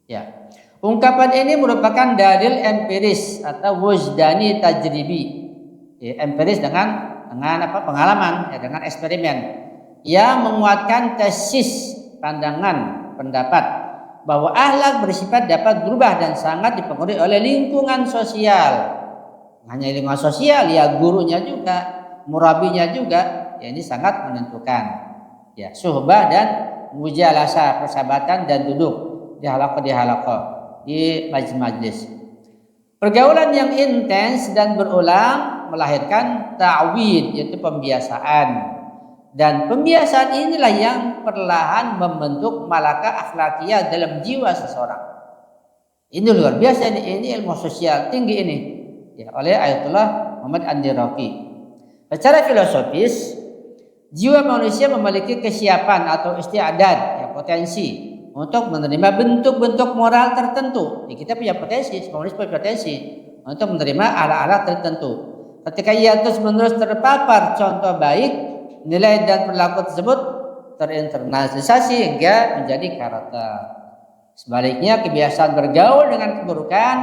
Ya. Ungkapan ini merupakan dalil empiris atau wujdani tajribi. Ya, empiris dengan pengalaman, ya, dengan eksperimen yang menguatkan tesis pandangan pendapat bahwa akhlak bersifat dapat berubah dan sangat dipengaruhi oleh lingkungan sosial. Hanya lingkungan sosial, ya gurunya juga, murabinya juga, ya ini sangat menentukan. Ya, suhbah dan mujalasah, persahabatan dan duduk di halaqah di majlis. Pergaulan yang intens dan berulang melahirkan ta'wid, yaitu pembiasaan. Dan pembiasaan inilah yang perlahan membentuk malakah akhlakiyah dalam jiwa seseorang. Ini luar biasa, ini ilmu sosial tinggi ini, ya, oleh Ayatullah Muhammad An-Diraqi. Secara filosofis, jiwa manusia memiliki kesiapan atau isti'adad, ya, potensi untuk menerima bentuk-bentuk moral tertentu. Kita punya potensi, semua manusia punya potensi untuk menerima arah-arah tertentu. Ketika ia terus-menerus terpapar contoh baik, nilai dan perilaku tersebut terinternalisasi hingga menjadi karakter. Sebaliknya, kebiasaan bergaul dengan keburukan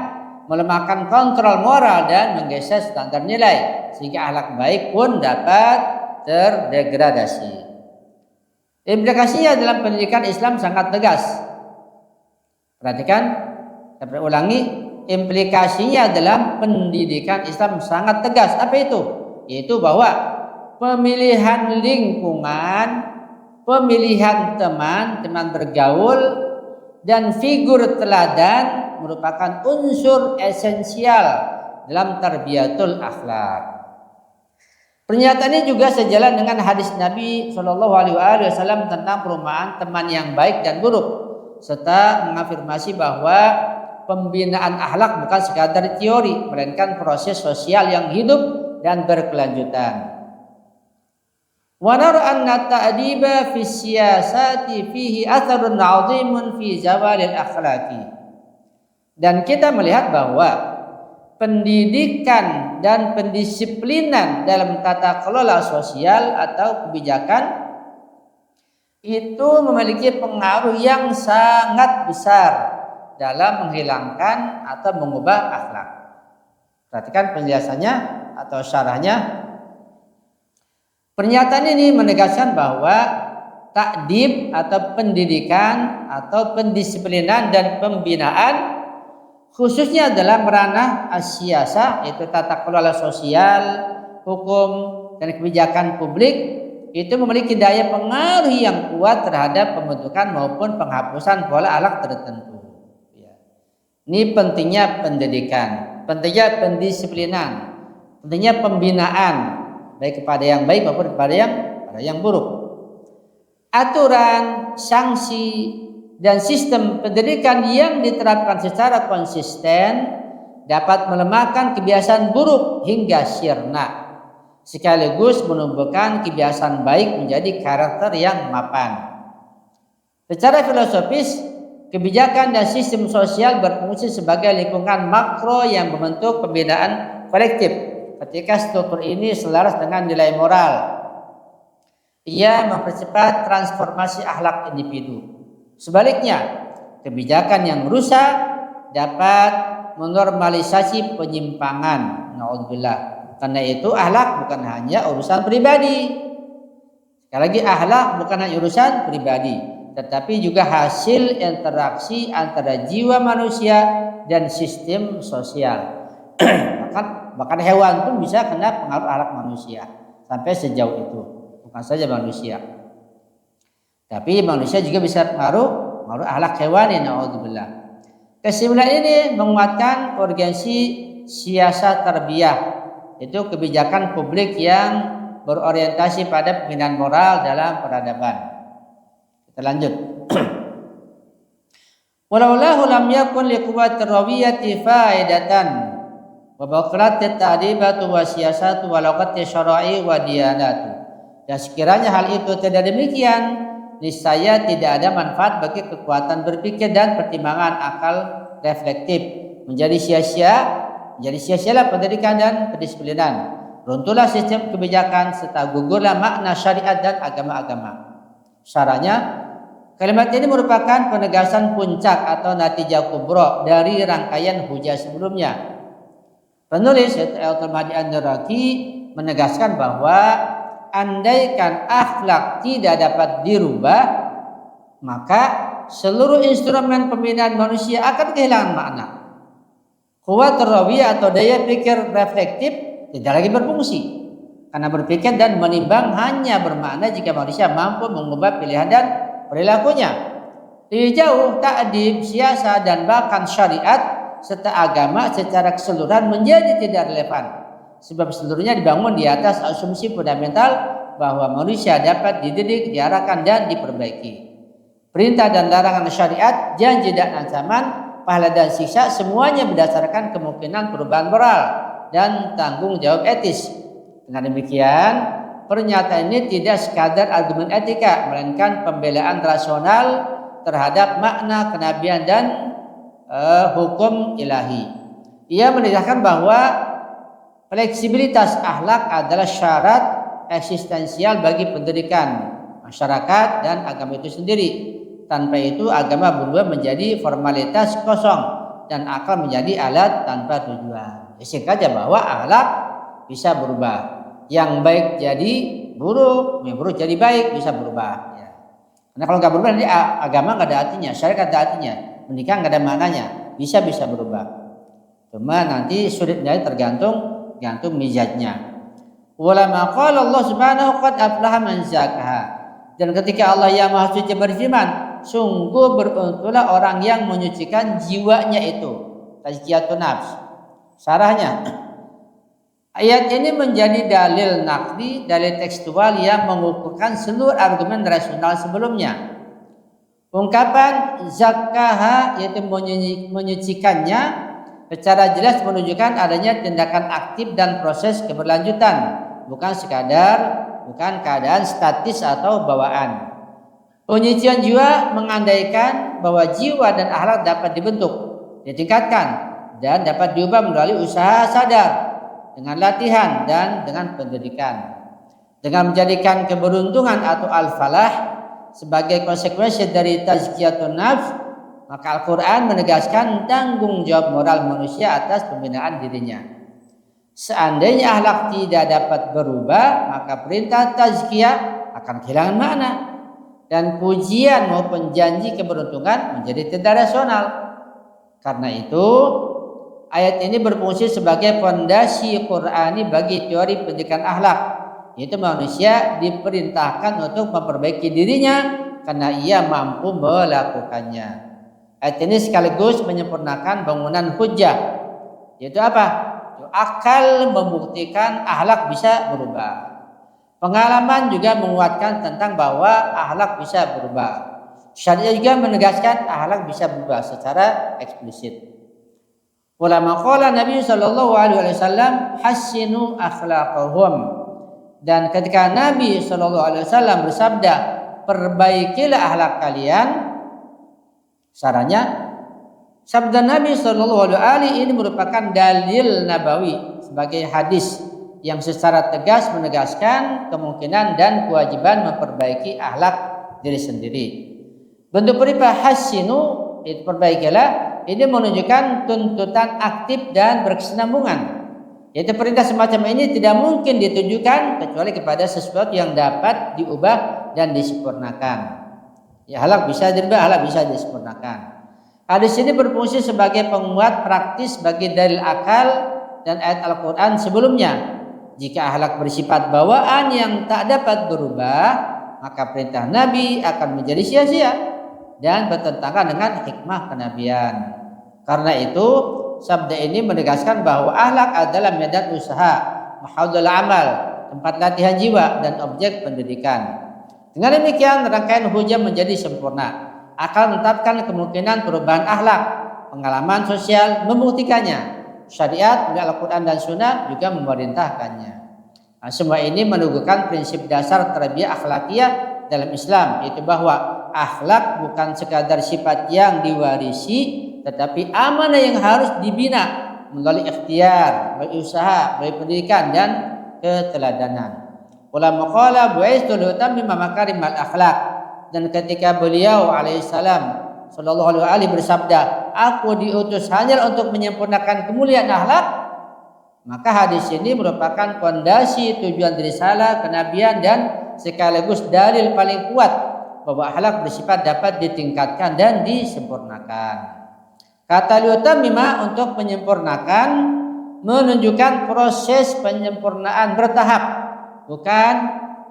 melemahkan kontrol moral dan menggeser standar nilai, sehingga akhlak baik pun dapat terdegradasi. Implikasinya dalam pendidikan Islam sangat tegas. Perhatikan, saya ulangi, implikasinya dalam pendidikan Islam sangat tegas. Apa itu? Yaitu bahwa pemilihan lingkungan, pemilihan teman bergaul, dan figur teladan merupakan unsur esensial dalam tarbiyatul akhlak. Pernyataan ini juga sejalan dengan hadis Nabi Shallallahu Alaihi Wasallam tentang perumpamaan teman yang baik dan buruk, serta mengafirmasi bahwa pembinaan akhlak bukan sekadar teori, melainkan proses sosial yang hidup dan berkelanjutan. Wa nara anna ta'diba fi siyasati fihi atharun 'azimun fi zawalil akhlaqi. Dan kita melihat bahwa pendidikan dan pendisiplinan dalam tata kelola sosial atau kebijakan itu memiliki pengaruh yang sangat besar dalam menghilangkan atau mengubah akhlak. Perhatikan penjelasannya atau syarahnya. Pernyataan ini menegaskan bahwa takdib atau pendidikan atau pendisiplinan dan pembinaan khususnya dalam ranah as-siyasah, yaitu tata kelola sosial, hukum, dan kebijakan publik, itu memiliki daya pengaruh yang kuat terhadap pembentukan maupun penghapusan pola akhlak tertentu. Ini pentingnya pendidikan, pentingnya pendisiplinan, pentingnya pembinaan, baik kepada yang baik maupun kepada yang buruk. Aturan, sanksi, dan sistem pendidikan yang diterapkan secara konsisten dapat melemahkan kebiasaan buruk hingga sirna. sekaligus menumbuhkan kebiasaan baik menjadi karakter yang mapan. Secara filosofis, kebijakan dan sistem sosial berfungsi sebagai lingkungan makro yang membentuk pembinaan kolektif. Ketika struktur ini selaras dengan nilai moral, ia mempercepat transformasi akhlak individu. Sebaliknya, kebijakan yang rusak dapat menormalisasi penyimpangan. Naudzubillah. Karena itu akhlak bukan hanya urusan pribadi. Sekali lagi, akhlak bukan hanya urusan pribadi, tetapi juga hasil interaksi antara jiwa manusia dan sistem sosial. bahkan hewan pun bisa kena pengaruh akhlak manusia sampai sejauh itu. Bukan saja manusia, tapi manusia juga bisa pengaruh akhlak hewani. Naudzubillah. Kesimpulan ini menguatkan urgensi siasat tarbiyah, itu kebijakan publik yang berorientasi pada pembinaan moral dalam peradaban. Kita lanjut. Walaulahu lam yakun liquwwatir rawiyati faidatan wa baqalat ta'dibatu wa siyasatu wa laqati syara'i wa diyanatu. Dan sekiranya hal itu tidak demikian, niscaya tidak ada manfaat bagi kekuatan berpikir dan pertimbangan akal reflektif. Menjadi sia-sialah pendidikan dan kedisiplinan. Runtuhlah sistem kebijakan serta gugurlah makna syariat dan agama-agama. Syarahnya, kalimat ini merupakan penegasan puncak atau natijah kubro dari rangkaian hujah sebelumnya. Penulis Al-Mahdi An-Nuraki menegaskan bahwa andaikan akhlak tidak dapat dirubah, maka seluruh instrumen pembinaan manusia akan kehilangan makna. Kuwat rawiyah atau daya pikir reflektif tidak lagi berfungsi, karena berpikir dan menimbang hanya bermakna jika manusia mampu mengubah pilihan dan perilakunya. Lebih jauh, ta'dib, siasat, dan bahkan syariat serta agama secara keseluruhan menjadi tidak relevan, sebab seluruhnya dibangun di atas asumsi fundamental bahwa manusia dapat dididik, diarahkan, dan diperbaiki. Perintah dan larangan syariat, janji dan ancaman, pahala dan siksa, semuanya berdasarkan kemungkinan perubahan moral dan tanggung jawab etis. Dengan demikian, pernyataan ini tidak sekadar argumen etika, melainkan pembelaan rasional terhadap makna kenabian dan hukum ilahi. Ia menegaskan bahwa fleksibilitas akhlak adalah syarat eksistensial bagi pendidikan masyarakat dan agama itu sendiri. Tanpa itu agama berubah menjadi formalitas kosong dan akal menjadi alat tanpa tujuan. Singkatnya bahwa akhlak bisa berubah. Yang baik jadi buruk, yang buruk jadi baik, bisa berubah. Ya. Karena kalau nggak berubah nanti agama nggak ada artinya, syariat nggak ada artinya, menikah nggak ada maknanya. Bisa berubah. Cuma nanti sulitnya tergantung mizajnya. Ulama qala Allah Subhanahu qad aflaha man zakkaha. Dan ketika Allah yang Maha Suci berfirman, sungguh beruntunglah orang yang menyucikan jiwanya itu. Tazkiyatun nafs. Syarahnya, ayat ini menjadi dalil naqli, dalil tekstual yang mengukuhkan seluruh argumen rasional sebelumnya. Ungkapan zakkaha yaitu menyucikannya secara jelas menunjukkan adanya tindakan aktif dan proses keberlanjutan, bukan keadaan statis atau bawaan. Penyucian jiwa mengandaikan bahwa jiwa dan akhlak dapat dibentuk, ditingkatkan, dan dapat diubah melalui usaha sadar, dengan latihan dan dengan pendidikan. Dengan menjadikan keberuntungan atau al-falah sebagai konsekuensi dari tazkiyatun nafs, maka Al-Quran menegaskan tanggung jawab moral manusia atas pembinaan dirinya. Seandainya akhlak tidak dapat berubah, maka perintah tazkiyah akan kehilangan makna, dan pujian maupun janji keberuntungan menjadi tidak rasional. Karena itu, ayat ini berfungsi sebagai fondasi Qur'ani bagi teori pendidikan akhlak, yaitu manusia diperintahkan untuk memperbaiki dirinya karena ia mampu melakukannya. Ayat ini sekaligus menyempurnakan bangunan hujjah, yaitu apa? Akal membuktikan akhlak bisa berubah. Pengalaman juga menguatkan tentang bahwa akhlak bisa berubah. Syariat juga menegaskan akhlak bisa berubah secara eksplisit. Ulama qala Nabi sallallahu alaihi wasallam hassinu akhlaqahum. Dan ketika Nabi Shallallahu Alaihi Wasallam bersabda, perbaikilah akhlak kalian, sarannya sabda Nabi Shallallahu Alaihi Wasallam ini merupakan dalil nabawi sebagai hadis yang secara tegas menegaskan kemungkinan dan kewajiban memperbaiki akhlak diri sendiri. Bentuk perintah hasinu, itu perbaikilah, ini menunjukkan tuntutan aktif dan berkesinambungan. Yaitu perintah semacam ini tidak mungkin ditujukan kecuali kepada sesuatu yang dapat diubah dan disempurnakan. Ya, akhlak bisa dirubah, akhlak bisa disempurnakan. Hadis ini berfungsi sebagai penguat praktis bagi dalil akal dan ayat Al-Quran sebelumnya. Jika akhlak bersifat bawaan yang tak dapat berubah, maka perintah Nabi akan menjadi sia-sia dan bertentangan dengan hikmah kenabian. Karena itu, sabda ini menegaskan bahwa akhlak adalah medan usaha, mahadul amal, tempat latihan jiwa dan objek pendidikan. Dengan demikian, rangkaian hujah menjadi sempurna. Akal menetapkan kemungkinan perubahan akhlak, pengalaman sosial membuktikannya. Syariat, Al-Quran dan Sunnah juga memerintahkannya. Nah, semua ini meneguhkan prinsip dasar tarbiyah akhlakiyah dalam Islam, yaitu bahwa akhlak bukan sekadar sifat yang diwarisi, tetapi amanah yang harus dibina melalui ikhtiar, melalui usaha, melalui pendidikan dan keteladanan. Ulama qala bu'aistu liutammima makarimal akhlak, dan ketika beliau alaihissalam sallallahu alaihi bersabda, aku diutus hanya untuk menyempurnakan kemuliaan akhlak, maka hadis ini merupakan fondasi tujuan risalah kenabian dan sekaligus dalil paling kuat bahwa akhlak bersifat dapat ditingkatkan dan disempurnakan. Kata liutammima, untuk menyempurnakan, menunjukkan proses penyempurnaan bertahap, bukan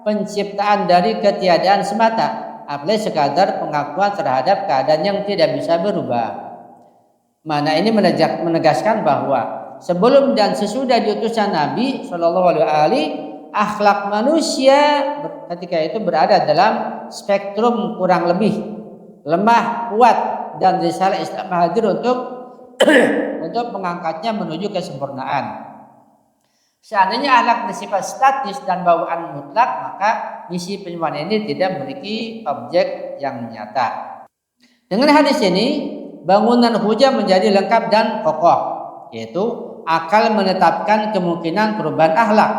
penciptaan dari ketiadaan semata, apalagi sekadar pengakuan terhadap keadaan yang tidak bisa berubah. Mana ini menegaskan bahwa sebelum dan sesudah diutusnya Nabi Shallallahu Alaihi, akhlak manusia ketika itu berada dalam spektrum kurang lebih lemah, kuat, dan risalah Islam hadir untuk mengangkatnya menuju kesempurnaan. Seandainya akhlak bersifat statis dan bawaan mutlak, maka misi penyempurnaan ini tidak memiliki objek yang nyata. Dengan hadis ini, bangunan hujah menjadi lengkap dan kokoh, yaitu akal menetapkan kemungkinan perubahan akhlak,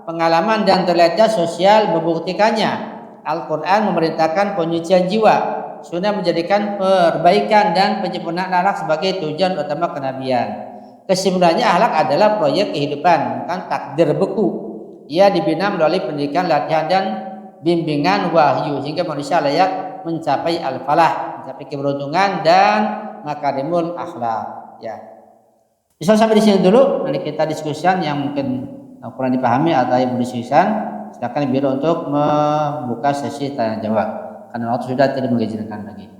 pengalaman dan terlihatnya sosial membuktikannya, Al-Quran memerintahkan penyucian jiwa, Sunnah menjadikan perbaikan dan penyempurnaan akhlak sebagai tujuan utama kenabian. Kesimpulannya, akhlak adalah proyek kehidupan, bukan takdir beku. Ia dibina melalui pendidikan, latihan dan bimbingan wahyu sehingga manusia layak mencapai al-falah, mencapai keberuntungan dan makarimul akhlak. Ya. Bisa sampai di sini dulu. Nanti kita diskusikan yang mungkin kurang dipahami atau yang berdiskusikan. Silakan biar untuk membuka sesi tanya jawab. Karena waktu sudah tidak mengizinkan lagi.